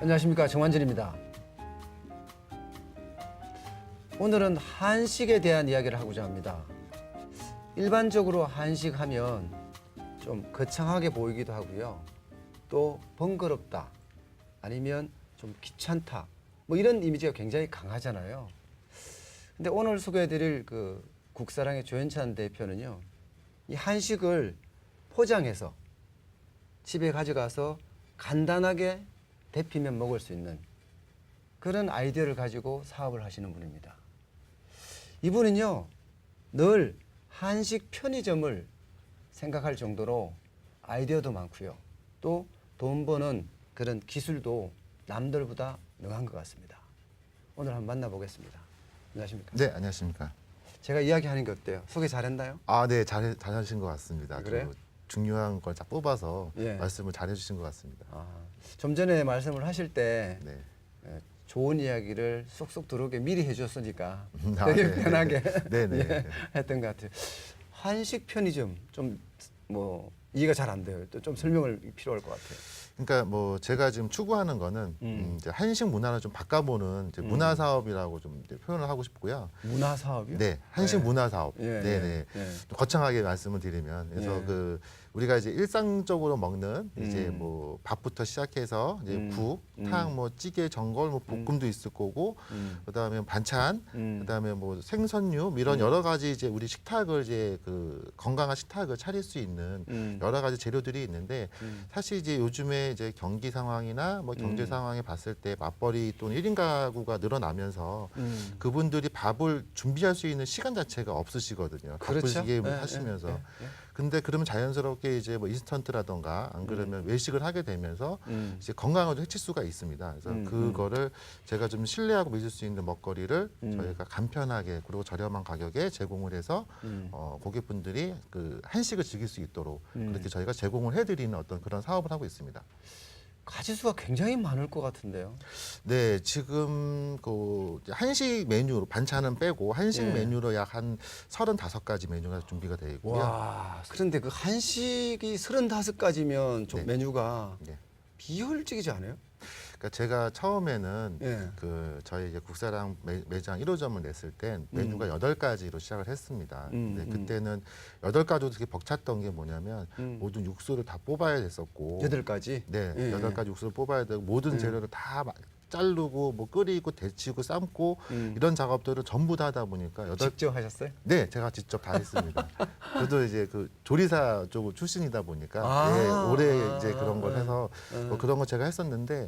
안녕하십니까, 정환진입니다. 오늘은 한식에 대한 이야기를 하고자 합니다. 일반적으로 한식하면 좀 거창하게 보이기도 하고요. 또 번거롭다, 아니면 좀 귀찮다, 뭐 이런 이미지가 굉장히 강하잖아요. 근데 오늘 소개해드릴 그 국사랑의 조현찬 대표는요, 이 한식을 포장해서 집에 가져가서 간단하게 데피면 먹을 수 있는 그런 아이디어를 가지고 사업을 하시는 분입니다. 이분은요, 늘 한식 편의점을 생각할 정도로 아이디어도 많고요. 또 돈 버는 그런 기술도 남들보다 능한 것 같습니다. 오늘 한번 만나보겠습니다. 안녕하십니까? 네, 안녕하십니까. 제가 이야기하는 게 어때요? 소개 잘했나요? 아, 네, 잘하신 것 같습니다. 그래요? 중요한 걸 다 뽑아서 예. 말씀을 잘해주신 것 같습니다. 좀 전에 말씀을 하실 때 네. 좋은 이야기를 쏙쏙 들어오게 미리 해줬으니까 아, 되게 네. 편하게 네네. 예, 했던 것 같아요. 한식 편의점 좀 뭐 이해가 잘 안 돼요. 또 좀 설명을 필요할 것 같아요. 그러니까 뭐 제가 지금 추구하는 거는 이제 한식 문화를 좀 바꿔보는 이제 문화 사업이라고 좀 이제 표현을 하고 싶고요. 문화 사업이요? 네, 한식 네. 문화 사업. 예, 네네. 예, 예. 좀 거창하게 말씀을 드리면 그래서 예. 그 우리가 이제 일상적으로 먹는 이제 음. 뭐 밥부터 시작해서 이제 국, 음. 탕, 뭐 찌개, 전골, 뭐 볶음도 있을 거고, 그다음에 반찬, 그다음에 뭐 생선류 뭐 이런 여러 가지 이제 우리 식탁을 이제 그 건강한 식탁을 차릴 수 있는 여러 가지 재료들이 있는데 사실 이제 요즘에 이제 경기 상황이나 뭐 경제 상황에 봤을 때 맞벌이 또는 1인 가구가 늘어나면서 그분들이 밥을 준비할 수 있는 시간 자체가 없으시거든요. 그렇죠. 바쁘시게 예, 하시면서. 예, 예. 근데 그러면 자연스럽게 이제 뭐 인스턴트라던가 안 그러면 외식을 하게 되면서 이제 건강을 해칠 수가 있습니다. 그래서 그거를 제가 좀 신뢰하고 믿을 수 있는 먹거리를 저희가 간편하게 그리고 저렴한 가격에 제공을 해서 고객분들이 그 한식을 즐길 수 있도록 그렇게 저희가 제공을 해드리는 어떤 그런 사업을 하고 있습니다. 가지수가 굉장히 많을 것 같은데요. 네, 지금 그 한식 메뉴로 반찬은 빼고 한식 예. 메뉴로 약 한 35가지 메뉴가 준비가 되어 있고요. 와, 그런데 그 한식이 35가지면 좀 네. 메뉴가 네. 비효율적이지 않아요? 그러니까 제가 처음에는 예. 그 저희 이제 국사랑 매장 1호점을 냈을 땐 메뉴가 8가지로 시작을 했습니다. 근데 그때는 8가지도 되게 벅찼던 게 뭐냐면 모든 육수를 다 뽑아야 됐었고 8가지? 네, 예, 8가지 육수를 뽑아야 되고 모든 재료를 다 자르고 뭐 끓이고 데치고 삶고 이런 작업들을 전부 다 하다 보니까 직접 하셨어요? 네, 제가 직접 다 했습니다. 저도 이제 그 조리사 쪽 출신이다 보니까 아, 예, 오래 이제 그런 걸 해서 뭐 그런 거 제가 했었는데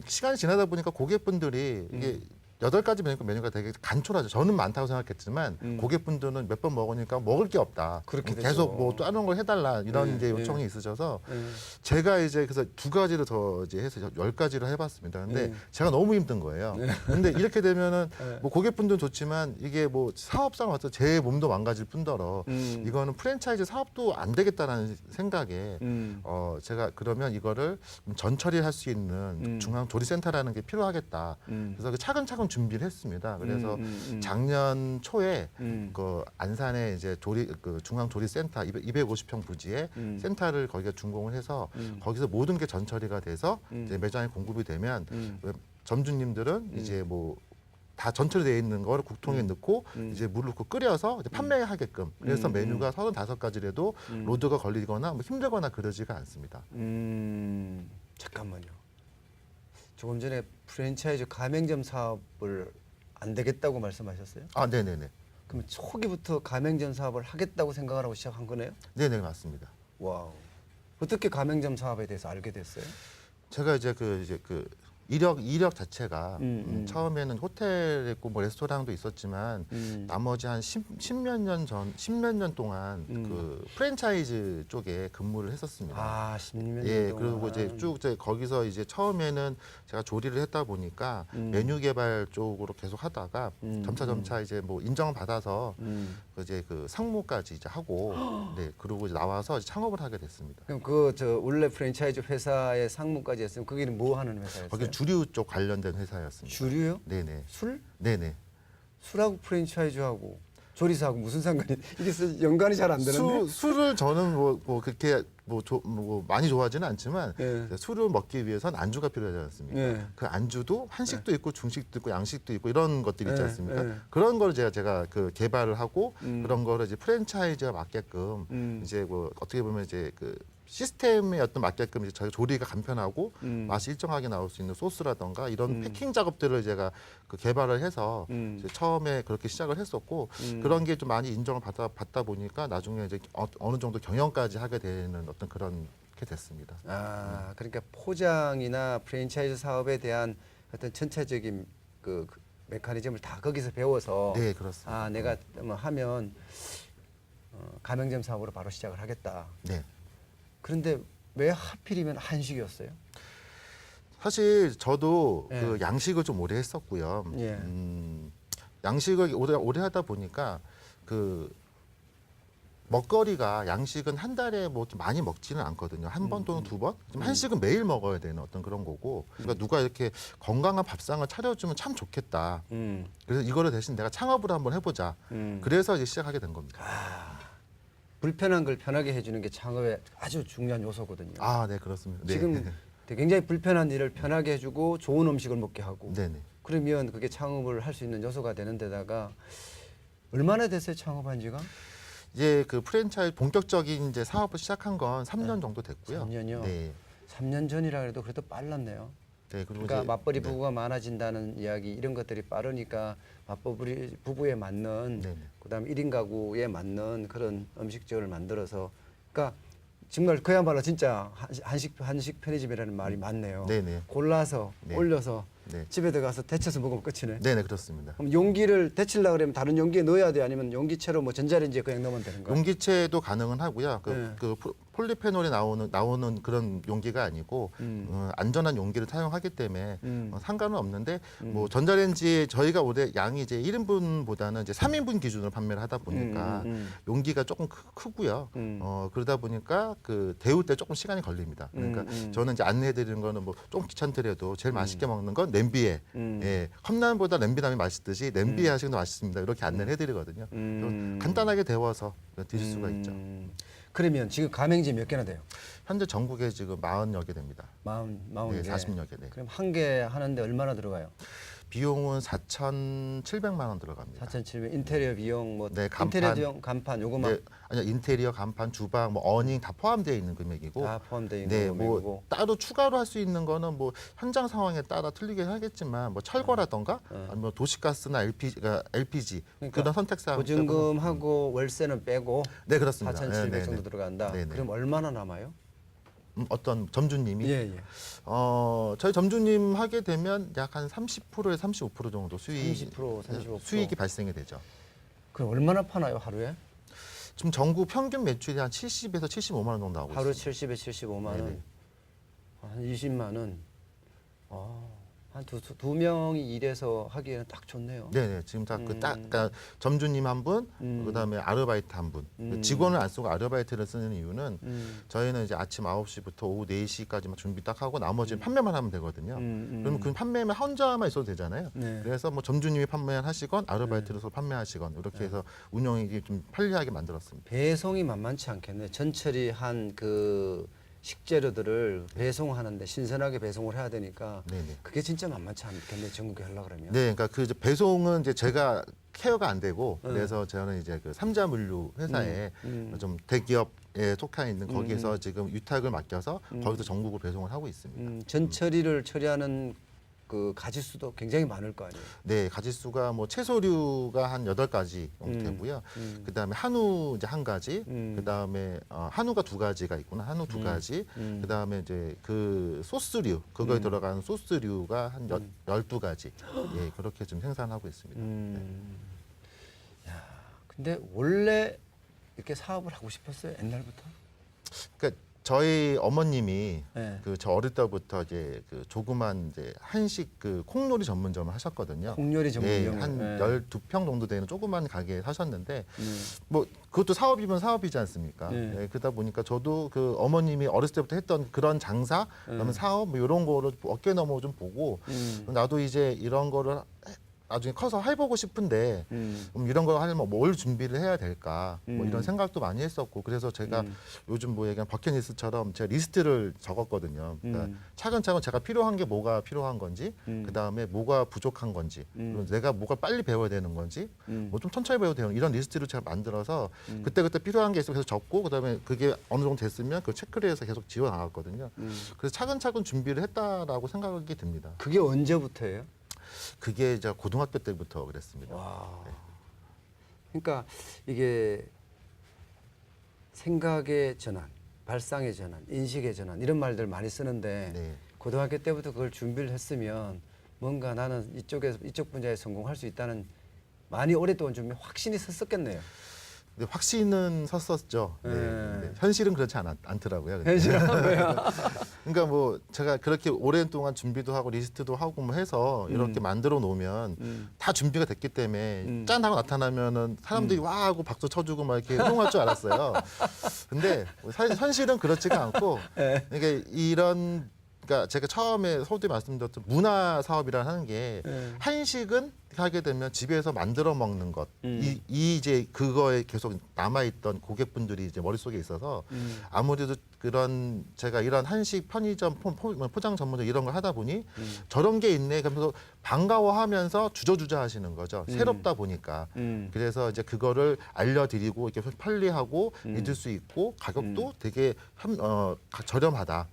시간이 지나다 보니까 고객분들이 이게 8가지 메뉴가 되게 간촐하죠. 저는 많다고 생각했지만 고객분들은 몇 번 먹으니까 먹을 게 없다. 그렇게 계속 되죠. 뭐 다른 걸 해달라 이런 예, 이제 예. 요청이 있으셔서 예. 제가 이제 그래서 2가지를 더 이제 해서 10가지를 해봤습니다. 근데 예. 제가 너무 힘든 거예요. 근데 이렇게 되면은 예. 뭐 고객분들은 좋지만 이게 뭐 사업상 와서 제 몸도 망가질 뿐더러 이거는 프랜차이즈 사업도 안 되겠다라는 생각에 제가 그러면 이거를 전 처리할 수 있는 중앙 조리센터라는 게 필요하겠다. 그래서 그 차근차근 준비를 했습니다. 그래서 작년 초에 그 안산에 이제 그 중앙 조리센터 250평 부지에 센터를 거기가 준공을 해서 거기서 모든 게 전 처리가 돼서 이제 매장에 공급이 되면 점주님들은 이제 뭐 다 전처리되어 있는 걸 국통에 넣고 이제 물을 넣고 끓여서 이제 판매하게끔 그래서 메뉴가 35가지라도 로드가 걸리거나 뭐 힘들거나 그러지가 않습니다. 잠깐만요. 조금 전에 프랜차이즈 가맹점 사업을 안 되겠다고 말씀하셨어요? 아, 네네네. 그럼 초기부터 가맹점 사업을 하겠다고 생각을 하고 시작한 거네요? 네네, 맞습니다. 와우. 어떻게 가맹점 사업에 대해서 알게 됐어요? 제가 이제 그 이력 자체가 처음에는 호텔 있고 뭐 레스토랑도 있었지만 나머지 한 10몇 년 동안 그 프랜차이즈 쪽에 근무를 했었습니다. 아, 10년 예, 동안. 그리고 이제 쭉 이제 거기서 이제 처음에는 제가 조리를 했다 보니까 메뉴 개발 쪽으로 계속 하다가 점차 이제 뭐 인정을 받아서 그 이제 그 상무까지 이제 하고 네, 그리고 이제 나와서 이제 창업을 하게 됐습니다. 그럼 그 저 원래 프랜차이즈 회사의 상무까지 했으면 거기는 뭐 하는 회사였어요? 거기 주류 쪽 관련된 회사였습니다. 주류요? 네네. 술? 네네. 술하고 프랜차이즈하고 조리사하고 무슨 상관이 이게 연관이 잘 안 되는데. 술을 저는 뭐 그렇게 뭐 많이 좋아하지는 않지만 예. 술을 먹기 위해선 안주가 필요하지 않습니까? 예. 그 안주도 한식도 있고 중식도 있고 양식도 있고 이런 것들이 있지 예, 않습니까? 예. 그런 거를 제가 그 개발을 하고 그런 거를 이제 프랜차이즈에 맞게끔 이제 뭐 어떻게 보면 이제 그 시스템에 어떤 맞게끔 이제 저희 조리가 간편하고 맛이 일정하게 나올 수 있는 소스라던가 이런 패킹 작업들을 제가 그 개발을 해서 이제 처음에 그렇게 시작을 했었고 그런 게 좀 많이 인정을 받다 보니까 나중에 이제 어느 정도 경영까지 하게 되는 어떤 그런 게 됐습니다. 아, 그러니까 포장이나 프랜차이즈 사업에 대한 어떤 전체적인 그 메커니즘을 다 거기서 배워서 네, 그렇습니다. 아, 내가 뭐 하면 가맹점 사업으로 바로 시작을 하겠다. 네. 그런데 왜 하필이면 한식이었어요? 사실 저도 예. 그 양식을 좀 오래 했었고요. 예. 양식을 오래 하다 보니까 그 먹거리가 양식은 한 달에 뭐 이렇게 많이 먹지는 않거든요. 한 번 또는 두 번. 지금 한식은 매일 먹어야 되는 어떤 그런 거고. 그러니까 누가 이렇게 건강한 밥상을 차려주면 참 좋겠다. 그래서 이거를 대신 내가 창업을 한번 해보자. 그래서 이제 시작하게 된 겁니다. 불편한 걸 편하게 해주는 게 창업의 아주 중요한 요소거든요. 아, 네, 그렇습니다. 네. 지금 굉장히 불편한 일을 편하게 해주고 좋은 음식을 먹게 하고 네네. 그러면 그게 창업을 할 수 있는 요소가 되는 데다가 얼마나 됐어요 창업한 지가? 이제 그 프랜차이즈 본격적인 이제 사업을 시작한 건 3년 정도 됐고요. 3년이요? 네. 3년 전이라 그래도 그래도 빨랐네요. 네, 그리고 그러니까 이제 맞벌이 네. 부부가 많아진다는 이야기 이런 것들이 빠르니까 맞벌이 부부에 맞는 네네. 그다음에 1인 가구에 맞는 그런 음식점을 만들어서 그러니까 정말 그야말로 진짜 한식 편의점이라는 말이 맞네요. 네네. 골라서 네. 올려서 네. 집에 들어가서 데쳐서 먹으면 끝이네. 네네, 그렇습니다. 그럼 용기를 데치려고 그러면 다른 용기에 넣어야 돼 아니면 용기채로 뭐 전자레인지에 그냥 넣으면 되는 거야? 용기채도 가능은 하고요. 네. 그 폴리페놀이 나오는 그런 용기가 아니고 안전한 용기를 사용하기 때문에 상관은 없는데 뭐 전자레인지에 저희가 올해 양이 이제 1인분보다는 이제 3인분 기준으로 판매를 하다 보니까 용기가 조금 크고요. 그러다 보니까 그 데울 때 조금 시간이 걸립니다. 그러니까 저는 이제 안내해 드리는 거는 뭐 좀 귀찮더라도 제일 맛있게 먹는 건 냄비에 예, 컵라면보다 냄비라면 맛있듯이 냄비에 하시는 게 맛있습니다. 이렇게 안내를 해 드리거든요. 간단하게 데워서 드실 수가 있죠. 그러면 지금 가맹점 몇 개나 돼요? 현재 전국에 지금 40여 개 됩니다. 40개. 네, 40여 개. 네. 그럼 한 개 하는데 얼마나 들어가요? 비용은 4,700만 원 들어갑니다. 4,700 인테리어 비용 뭐 네, 간판. 인테리어 비용 간판 요거만 네, 아니요, 인테리어, 간판, 주방, 뭐 어닝 다 포함되어 있는 금액이고. 다 포함되어 있는 네, 금액이고. 뭐 따로 추가로 할 수 있는 거는 뭐 현장 상황에 따라 틀리긴 하겠지만 뭐 철거라던가 아니면 도시가스나 LPG 그러니까 그런 선택 사항. 보증금하고 월세는 빼고 네, 그렇습니다. 4,700 네, 네, 정도 네. 들어간다. 네, 네. 그럼 얼마나 남아요? 어떤 점주님이 예. 저희 점주님 하게 되면 약 한 30%에서 35% 정도 30%, 35%. 수익이 발생이 되죠. 그럼 얼마나 파나요 하루에? 지금 전국 평균 매출이 한 70에서 75만 원 정도 나오고 하루 있습니다. 70에 75만 원, 네네. 한 20만 원. 한 두 명이 일해서 하기에는 딱 좋네요. 네네, 지금 딱 그러니까 점주님 한 분, 그다음에 아르바이트 한 분. 직원을 안 쓰고 아르바이트를 쓰는 이유는 저희는 이제 아침 9시부터 오후 4시까지만 준비 딱 하고 나머지는 판매만 하면 되거든요. 그러면 그 판매만 혼자만 있어도 되잖아요. 네. 그래서 뭐 점주님이 판매하시건 아르바이트로서 판매하시건 이렇게 해서 운영이 좀 편리하게 만들었습니다. 배송이 만만치 않겠네. 전처리한 그 식재료들을 배송하는데 신선하게 배송을 해야 되니까 네네. 그게 진짜 만만치 않겠네. 전국에 하려고 그러면. 네, 그러니까 그 이제 배송은 이제 제가 케어가 안 되고 그래서 저는 이제 그 삼자 물류 회사에 좀 대기업에 속해 있는 거기서 지금 위탁을 맡겨서 거기서 전국을 배송을 하고 있습니다. 전처리를 처리하는 그 가짓수도 굉장히 많을 거 아니에요. 네, 가짓수가 뭐 채소류가 한 8가지 정도 되고요. 그다음에 한우 이제 한 가지, 그다음에 한우가 2가지가 있구나. 한우 2가지. 그다음에 이제 그 소스류, 그거에 들어가는 소스류가 한 12가지. 예, 그렇게 좀 생산하고 있습니다. 근데 원래 이렇게 사업을 하고 싶었어요? 옛날부터? 그러니까 저희 어머님이 네. 그 저 어릴 때부터 이제 그 조그만 이제 한식 그 콩요리 전문점을 하셨거든요. 콩요리 전문점. 예, 한 네. 12평 정도 되는 조그만 가게에 사셨는데 뭐 그것도 사업이면 사업이지 않습니까? 네. 예, 그러다 보니까 저도 그 어머님이 어렸을 때부터 했던 그런 장사, 그다음에 사업 뭐 이런 거를 어깨 너머 좀 보고 나도 이제 이런 거를 나중에 커서 해보고 싶은데 이런 걸 하려면 뭘 준비를 해야 될까 뭐 이런 생각도 많이 했었고 그래서 제가 요즘 뭐 얘기한 버킷리스트처럼 제가 리스트를 적었거든요. 그러니까 차근차근 제가 필요한 게 뭐가 필요한 건지 그 다음에 뭐가 부족한 건지 그리고 내가 뭐가 빨리 배워야 되는 건지 뭐 좀 천천히 배워도 되는 이런 리스트를 제가 만들어서 그때그때 필요한 게 있으면 계속 적고 그 다음에 그게 어느 정도 됐으면 그 체크를 해서 계속 지워 나갔거든요. 그래서 차근차근 준비를 했다라고 생각이 듭니다. 그게 언제부터예요? 그게 제가 고등학교 때부터 그랬습니다. 와. 그러니까 이게 생각의 전환, 발상의 전환, 인식의 전환 이런 말들 많이 쓰는데 네. 고등학교 때부터 그걸 준비를 했으면 뭔가 나는 이쪽 분야에 성공할 수 있다는 많이 오랫동안 준비 확신이 섰었겠네요. 근데 확신은 섰었죠. 네. 네. 근데 현실은 그렇지 않더라고요. 근데. 현실은 왜요? 그러니까 뭐 제가 그렇게 오랜 동안 준비도 하고 리스트도 하고 뭐 해서 이렇게 만들어 놓으면 다 준비가 됐기 때문에 짠 하고 나타나면은 사람들이 와 하고 박수 쳐주고 막 이렇게 호응할 줄 알았어요. 근데 사실 현실은 그렇지가 않고 그러니까 이런 그러니까 제가 처음에 서두에 말씀드렸던 문화 사업이라 하는 게 한식은 하게 되면 집에서 만들어 먹는 것, 이 이제 그거에 계속 남아 있던 고객분들이 이제 머릿속에 있어서 아무래도 그런 제가 이런 한식 편의점 포장 전문점 이런 걸 하다 보니 저런 게 있네 그러면서 반가워하면서 주저주저 하시는 거죠. 새롭다 보니까. 그래서 이제 그거를 알려드리고 이렇게 편리하고 믿을 수 있고 가격도 되게 저렴하다.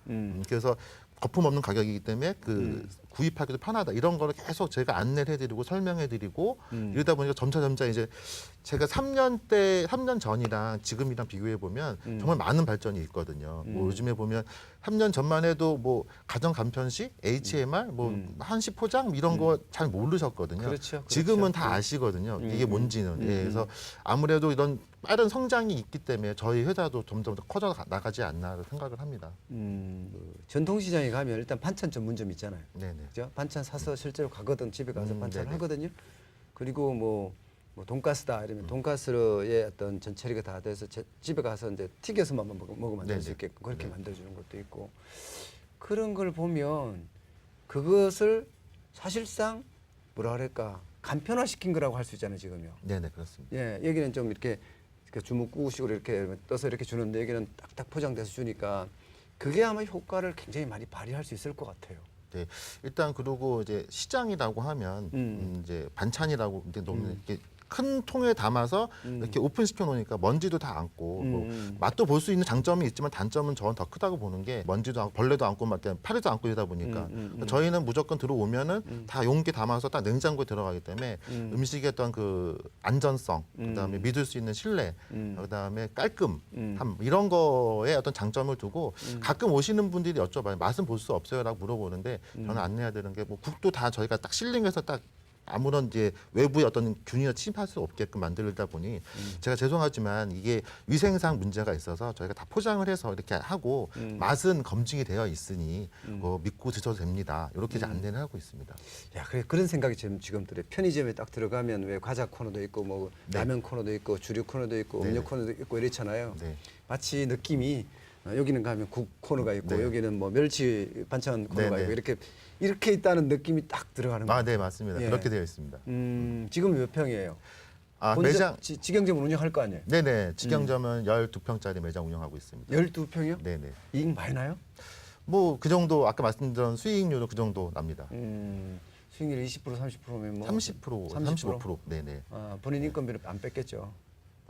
그래서 거품 없는 가격이기 때문에 그 구입하기도 편하다 이런 거를 계속 제가 안내를 해드리고 설명해드리고 이러다 보니까 점차 이제 제가 3년 전이랑 지금이랑 비교해 보면 정말 많은 발전이 있거든요. 뭐 요즘에 보면 3년 전만 해도 뭐 가정 간편식, HMR, 뭐 한식 포장 이런 거 잘 모르셨거든요. 그렇죠. 지금은 다 아시거든요. 이게 뭔지는. 예, 그래서 아무래도 이런 빠른 성장이 있기 때문에 저희 회사도 점점 더 커져 나가지 않나 생각을 합니다. 그 전통시장에 가면 일단 반찬 전문점 있잖아요. 네네. 그죠? 반찬 사서 실제로 가거든 집에 가서 반찬을 네네. 하거든요. 그리고 뭐 돈가스다 이러면 돈가스의 어떤 전처리가 다 돼서 집에 가서 이제 튀겨서만 먹으면 될 수 네네. 있게끔 그렇게 네. 만들어주는 것도 있고 그런 걸 보면 그것을 사실상 뭐라 그럴까 간편화시킨 거라고 할 수 있잖아요 지금요. 네네 그렇습니다. 예, 여기는 좀 이렇게 주먹구식으로 이렇게 떠서 이렇게 주는데 여기는 딱딱 포장돼서 주니까 그게 아마 효과를 굉장히 많이 발휘할 수 있을 것 같아요. 네, 일단 그리고 이제 시장이라고 하면 이제 반찬이라고 이제 너무 이렇게 큰 통에 담아서 이렇게 오픈 시켜 놓으니까 먼지도 다 앉고 뭐 맛도 볼 수 있는 장점이 있지만 단점은 저는 더 크다고 보는 게 먼지도 앉고 벌레도 앉고 막 이렇게 파리도 앉고 이러다 보니까 저희는 무조건 들어오면은 다 용기 담아서 딱 냉장고에 들어가기 때문에 음식의 어떤 그 안전성 그다음에 믿을 수 있는 신뢰 그다음에 깔끔함 이런 거에 어떤 장점을 두고 가끔 오시는 분들이 여쭤봐요. 맛은 볼 수 없어요라고 물어보는데 저는 안내해야 되는 게 뭐 국도 다 저희가 딱 실링해서 딱 아무런 이제 외부의 어떤 균이나 침입할 수 없게끔 만들다 보니 제가 죄송하지만 이게 위생상 문제가 있어서 저희가 다 포장을 해서 이렇게 하고 맛은 검증이 되어 있으니 믿고 드셔도 됩니다. 이렇게 이제 안내를 하고 있습니다. 야, 그래 그런 생각이 지금 들어요. 편의점에 딱 들어가면 왜 과자 코너도 있고 뭐 네. 라면 코너도 있고 주류 코너도 있고 음료 네네. 코너도 있고 이렇잖아요. 네. 마치 느낌이 여기는 가면 국 코너가 있고 네. 여기는 뭐 멸치 반찬 코너가 네네. 있고 이렇게 있다는 느낌이 딱 들어가는 거예요. 네 맞습니다. 예. 그렇게 되어 있습니다. 지금 몇 평이에요? 아 본점, 매장 직영점을 운영할 거 아니에요? 네네 직영점은 12평짜리 매장 운영하고 있습니다. 12평이요? 네네. 이익 많이 나요? 뭐 그 정도 아까 말씀드린 수익률은 그 정도 납니다. 수익률 20% 30%면 뭐 30% 35% 네네. 아, 본인 인건비를 안 뺐겠죠.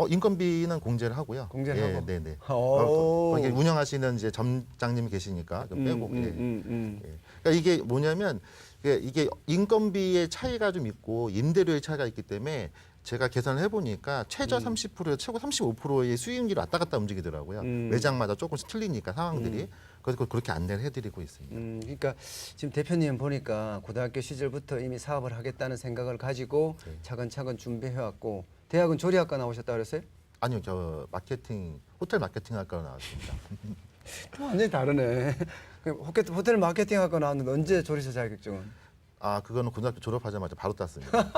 인건비는 공제를 하고요. 공제를 예, 하고? 네네. 오. 거기 운영하시는 이제 점장님이 계시니까 좀 빼고. 예. 예. 그러니까 이게 뭐냐면 이게 인건비의 차이가 좀 있고 임대료의 차이가 있기 때문에 제가 계산을 해보니까 최저 30%에서 최고 35%의 수익률이 왔다 갔다 움직이더라고요. 매장마다 조금씩 틀리니까 상황들이. 그래서 그렇게 안내를 해드리고 있습니다. 그러니까 지금 대표님 보니까 고등학교 시절부터 이미 사업을 하겠다는 생각을 가지고 네. 차근차근 준비해왔고 대학은 조리학과 나오셨다 그랬어요? 아니요, 저 마케팅 호텔 마케팅 학과로 나왔습니다. 완전히 다르네. 호텔 마케팅학과 나왔는데 언제 조리사 자격증은? 아 그거는 고등학교 졸업하자마자 바로 땄습니다.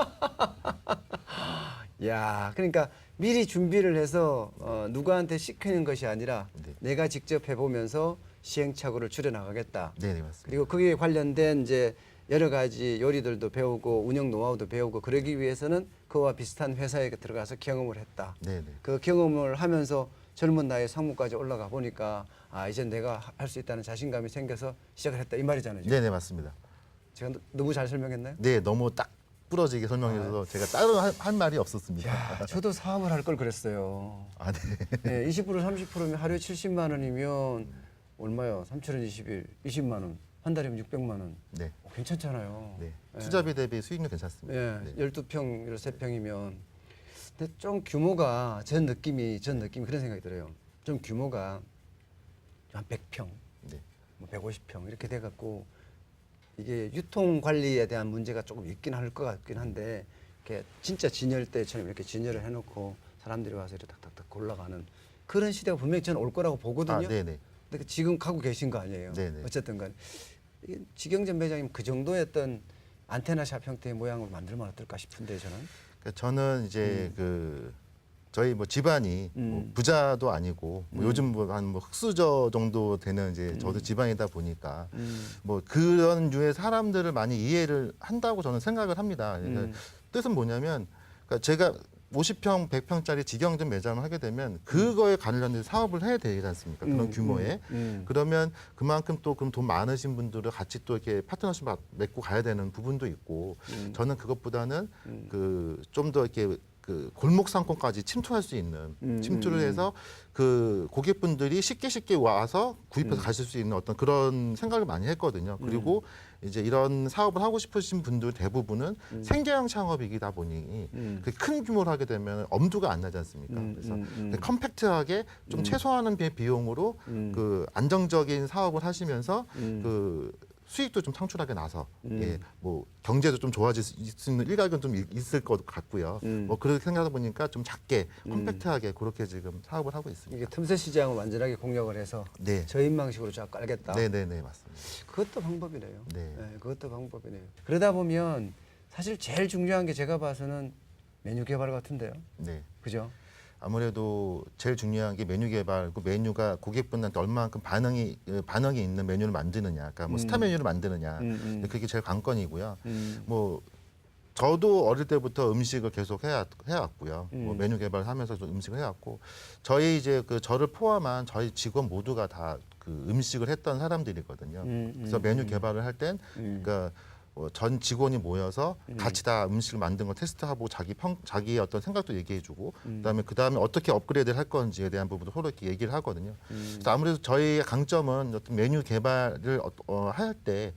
야, 그러니까 미리 준비를 해서 누구한테 시키는 것이 아니라 네. 내가 직접 해보면서 시행착오를 줄여 나가겠다. 네, 네 맞습니다. 그리고 거기에 관련된 이제 여러 가지 요리들도 배우고 운영 노하우도 배우고 그러기 위해서는 그와 비슷한 회사에 들어가서 경험을 했다. 네네. 그 경험을 하면서 젊은 나이에 상무까지 올라가 보니까 아 이제 내가 할 수 있다는 자신감이 생겨서 시작을 했다 이 말이잖아요. 지금. 네네 맞습니다. 제가 너무 잘 설명했나요? 네 너무 딱 부러지게 설명해서 제가 따로 할 말이 없었습니다. 야, 저도 사업을 할 걸 그랬어요. 아 네. 네, 20% 30%면 하루에 70만 원이면 얼마요? 3,000원 20일 20만 원. 한 달이면 600만 원. 네. 괜찮잖아요. 네. 투자비 대비 수익률 괜찮습니다. 예, 네. 12평, 13평이면. 근데 좀 규모가 전 느낌이 그런 생각이 들어요. 좀 규모가 한 100평, 네. 뭐 150평 이렇게 돼 갖고 이게 유통 관리에 대한 문제가 조금 있긴 할 것 같긴 한데 이렇게 진짜 진열 때처럼 이렇게 진열을 해 놓고 사람들이 와서 이렇게 탁탁탁 골라가는 그런 시대가 분명히 저는 올 거라고 보거든요. 아 네네. 근데 지금 가고 계신 거 아니에요. 네네. 어쨌든 간에 이게 직영점 매장이면 그 정도의 어떤 안테나샵 형태의 모양으로 만들면 어떨까 싶은데 저는. 그러니까 저는 이제 그 저희 뭐 집안이 뭐 부자도 아니고 뭐 요즘 뭐 한 뭐 흑수저 정도 되는 이제 저도 집안이다 보니까 뭐 그런 류의 사람들을 많이 이해를 한다고 저는 생각을 합니다. 그러니까 뜻은 뭐냐면 그러니까 제가 50평, 100평짜리 직영점 매장을 하게 되면 그거에 관련된 사업을 해야 되지 않습니까? 그런 규모에. 그러면 그만큼 또 그럼 돈 많으신 분들을 같이 또 이렇게 파트너십 맺고 가야 되는 부분도 있고 저는 그것보다는 그 좀 더 이렇게 그 골목 상권까지 침투할 수 있는 침투를 해서 그 고객분들이 쉽게 와서 구입해서 가실 수 있는 어떤 그런 생각을 많이 했거든요. 그리고 이제 이런 사업을 하고 싶으신 분들 대부분은 생계형 창업이다 보니 그 큰 규모로 하게 되면 엄두가 안 나지 않습니까? 그래서 컴팩트하게 좀 최소한의 비용으로 그 안정적인 사업을 하시면서 그 수익도 좀 창출하게 나서 예, 뭐 경제도 좀 좋아질 수 있는 일각은 좀 있을 것 같고요. 뭐 그렇게 생각하다 보니까 좀 작게 컴팩트하게 그렇게 지금 사업을 하고 있습니다. 이게 틈새 시장을 완전하게 공략을 해서 네. 저인망식으로 쫙 깔겠다. 네네네 맞습니다. 그것도 방법이네요. 네. 그것도 방법이네요. 그러다 보면 사실 제일 중요한 게 제가 봐서는 메뉴 개발 같은데요. 네. 그죠? 아무래도 제일 중요한 게 메뉴 개발, 그 메뉴가 고객분한테 얼마만큼 반응이 있는 메뉴를 만드느냐, 그러니까 뭐 스타 메뉴를 만드느냐, 그게 제일 관건이고요. 뭐 저도 어릴 때부터 음식을 계속 해왔고요. 뭐 메뉴 개발하면서도 음식을 해왔고, 저희 이제 그 저를 포함한 저희 직원 모두가 다 그 음식을 했던 사람들이거든요. 그래서 메뉴 개발을 할 땐, 그러니까 전 직원이 모여서 같이 다 음식을 만든 거 테스트하고 자기의 어떤 생각도 얘기해주고 그다음에 어떻게 업그레이드를 할 건지에 대한 부분도 서로 이렇게 얘기를 하거든요. 그래서 아무래도 저희의 강점은 어떤 메뉴 개발을 할 때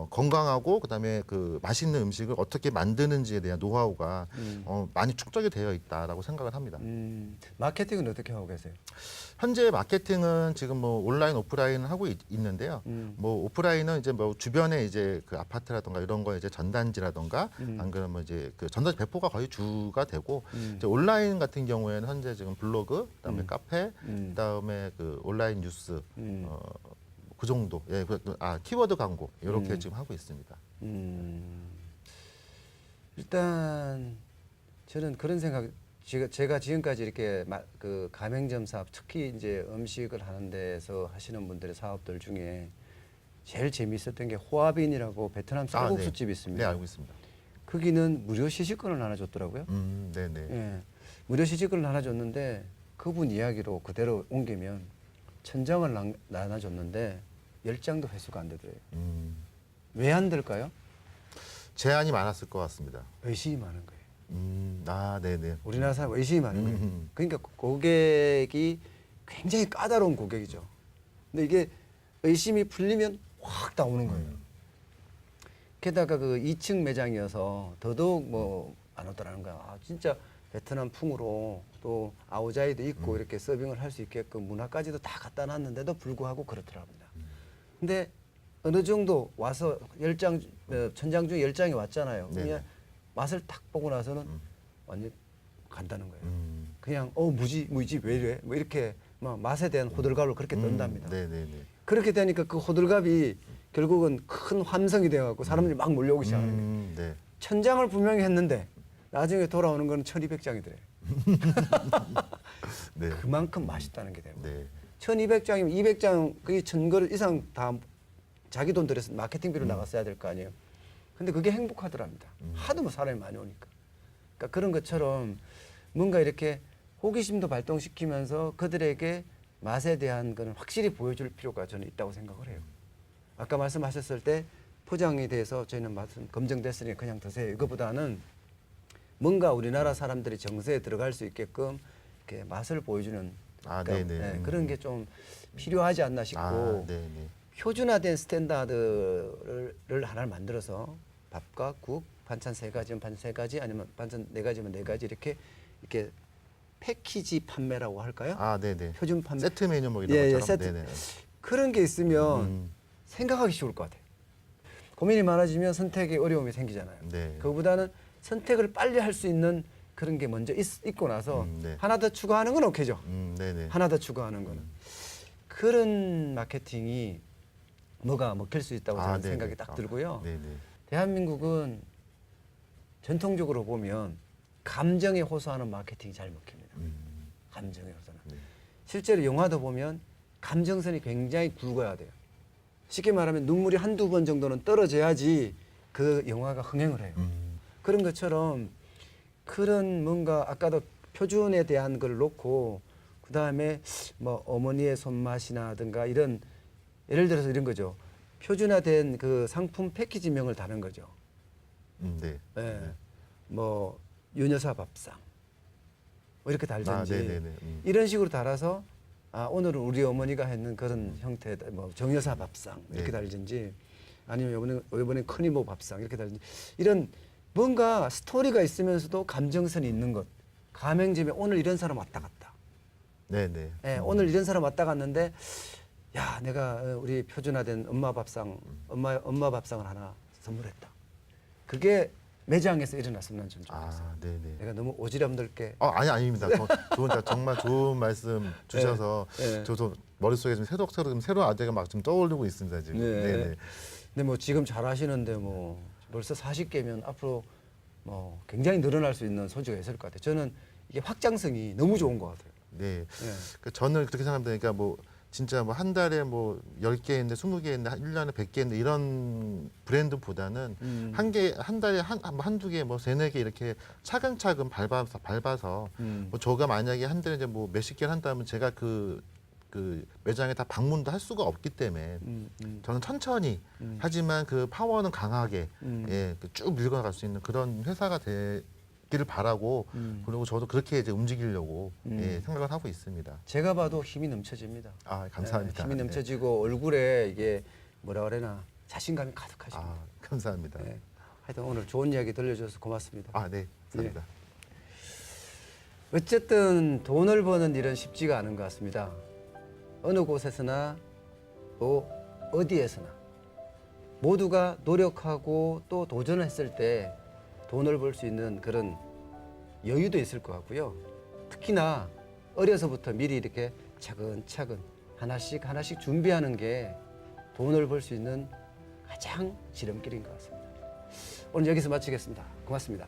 건강하고 그다음에 그 맛있는 음식을 어떻게 만드는지에 대한 노하우가 많이 축적이 되어 있다라고 생각을 합니다. 마케팅은 어떻게 하고 계세요? 현재 마케팅은 지금 뭐 온라인 오프라인을 하고 있는데요. 뭐 오프라인은 이제 뭐 주변에 이제 그 아파트라든가 이런 거 이제 전단지라든가 안 그러면 이제 그 전단지 배포가 거의 주가 되고 이제 온라인 같은 경우에는 현재 지금 블로그, 그다음에 카페, 그다음에 그 온라인 뉴스 그 정도. 예, 키워드 광고 이렇게 지금 하고 있습니다. 일단 저는 그런 생각. 제가 지금까지 이렇게 그 가맹점 사업, 특히 이제 음식을 하는 데서 하시는 분들의 사업들 중에 제일 재미있었던 게 호아빈이라고 베트남 쌀국수 집이 있습니다. 네, 알고 있습니다. 거기는 무료 시식권을 하나 줬더라고요. 네네. 예, 무료 시식권을 하나 줬는데 그분 이야기로 그대로 옮기면 1,000장을 나눠줬는데 10장도 회수가 안 되더래요. 왜 안 될까요? 제한이 많았을 것 같습니다. 의심이 많은 거예요. 네네. 우리나라 사람 의심이 많은 거예요. 그러니까 고객이 굉장히 까다로운 고객이죠. 근데 이게 의심이 풀리면 확 나오는 거예요. 게다가 그 2층 매장이어서 더더욱 뭐 안 오더라는 거야. 아, 진짜 베트남 풍으로 또 아오자이도 있고 이렇게 서빙을 할 수 있게끔 문화까지도 다 갖다 놨는데도 불구하고 그렇더랍니다. 근데 어느 정도 와서 1,000장 중에 10장이 왔잖아요. 네네. 그냥 맛을 딱 보고 나서는 완전 간다는 거예요. 그냥 무지 왜 이래? 뭐 이렇게 막 맛에 대한 호들갑을 그렇게 떤답니다. 네네네. 그렇게 되니까 그 호들갑이 결국은 큰 함성이 되어갖고 사람들이 막 몰려오기 시작하는 거예요. 네. 1,000장을 분명히 했는데 나중에 돌아오는 건 1,200장이더래요. 네. 그만큼 맛있다는 게 되고. 네. 1,200장이면 200장, 그게 1,000그릇 이상 다 자기 돈 들여서 마케팅비로 나갔어야 될 거 아니에요. 근데 그게 행복하더랍니다. 하도 뭐 사람이 많이 오니까. 그러니까 그런 것처럼 뭔가 이렇게 호기심도 발동시키면서 그들에게 맛에 대한 건 확실히 보여줄 필요가 저는 있다고 생각을 해요. 아까 말씀하셨을 때 포장에 대해서 저희는 말씀 검증됐으니 그냥 드세요. 이거보다는 뭔가 우리나라 사람들이 정서에 들어갈 수 있게끔 이렇게 맛을 보여주는 네네. 그런 게 좀 필요하지 않나 싶고 네네. 표준화된 스탠다드를 하나를 만들어서 밥과 국, 반찬 3가지면 반찬 3가지 아니면 반찬 4가지면 4가지 이렇게 패키지 판매라고 할까요? 네네. 표준 판매. 세트 메뉴 뭐 이런 예, 것처럼. 세트. 네네. 그런 게 있으면 생각하기 쉬울 것 같아요. 고민이 많아지면 선택에 어려움이 생기잖아요. 네. 그거보다는 선택을 빨리 할 수 있는 그런 게 먼저 있고 나서 네. 하나 더 추가하는 건 오케이죠. 네네. 하나 더 추가하는 거는. 그런 마케팅이 뭐가 먹힐 수 있다고 저는 네네. 생각이 딱 들고요. 네네. 대한민국은 전통적으로 보면 감정에 호소하는 마케팅이 잘 먹힙니다. 감정에 호소하는. 네. 실제로 영화도 보면 감정선이 굉장히 굵어야 돼요. 쉽게 말하면 눈물이 한두 번 정도는 떨어져야지 그 영화가 흥행을 해요. 그런 것처럼 그런 뭔가 아까도 표준에 대한 걸 놓고 그다음에 뭐 어머니의 손맛이나든가 이런 예를 들어서 이런 거죠. 표준화된 그 상품 패키지명을 다는 거죠. 네. 예. 뭐 윤여사 밥상 뭐 이렇게 달든지 네네네. 이런 식으로 달아서 오늘은 우리 어머니가 했는 그런 형태 뭐 정여사 밥상 이렇게 네. 달든지 아니면 이번에 큰 이모 밥상 이렇게 달든지 이런 뭔가 스토리가 있으면서도 감정선이 있는 것. 가맹점에 오늘 이런 사람 왔다 갔다. 네네. 예, 오늘 이런 사람 왔다 갔는데 야 내가 우리 표준화된 엄마 밥상을 하나 선물했다. 그게 매장에서 일어났으면 좀 좋겠어요. 네네. 내가 너무 오지랖 넓게 아닙니다. 정말 좋은 말씀 주셔서 네. 저도 머릿속에 좀 새로 아재가 막 좀 떠오르고 있습니다 지금. 네. 네네. 근데 뭐 지금 잘하시는데 뭐 벌써 40개면 앞으로 뭐 굉장히 늘어날 수 있는 소지가 있을 것 같아요. 저는 이게 확장성이 너무 좋은 것 같아요. 네. 네. 저는 그렇게 생각합니다. 그러니까 뭐 진짜 뭐 한 달에 뭐 10개인데 20개인데 1년에 100개인데 이런 브랜드보다는 한 달에 한두 개 뭐 3-4개 이렇게 차근차근 밟아서 뭐 저가 만약에 한 달에 이제 뭐 몇십 개를 한다면 제가 그 매장에 다 방문도 할 수가 없기 때문에 저는 천천히 하지만 그 파워는 강하게 쭉 밀어갈 수 있는 그런 회사가 되기를 바라고 그리고 저도 그렇게 이제 움직이려고 생각을 하고 있습니다. 제가 봐도 힘이 넘쳐집니다. 감사합니다. 힘이 넘쳐지고 얼굴에 이게 뭐라 그래나 자신감이 가득하십니다. 감사합니다. 네. 하여튼 오늘 좋은 이야기 들려주셔서 고맙습니다. 네, 감사합니다. 어쨌든 돈을 버는 일은 쉽지가 않은 것 같습니다. 어느 곳에서나 또 어디에서나 모두가 노력하고 또 도전을 했을 때 돈을 벌 수 있는 그런 여유도 있을 것 같고요. 특히나 어려서부터 미리 이렇게 차근차근 하나씩 준비하는 게 돈을 벌 수 있는 가장 지름길인 것 같습니다. 오늘 여기서 마치겠습니다. 고맙습니다.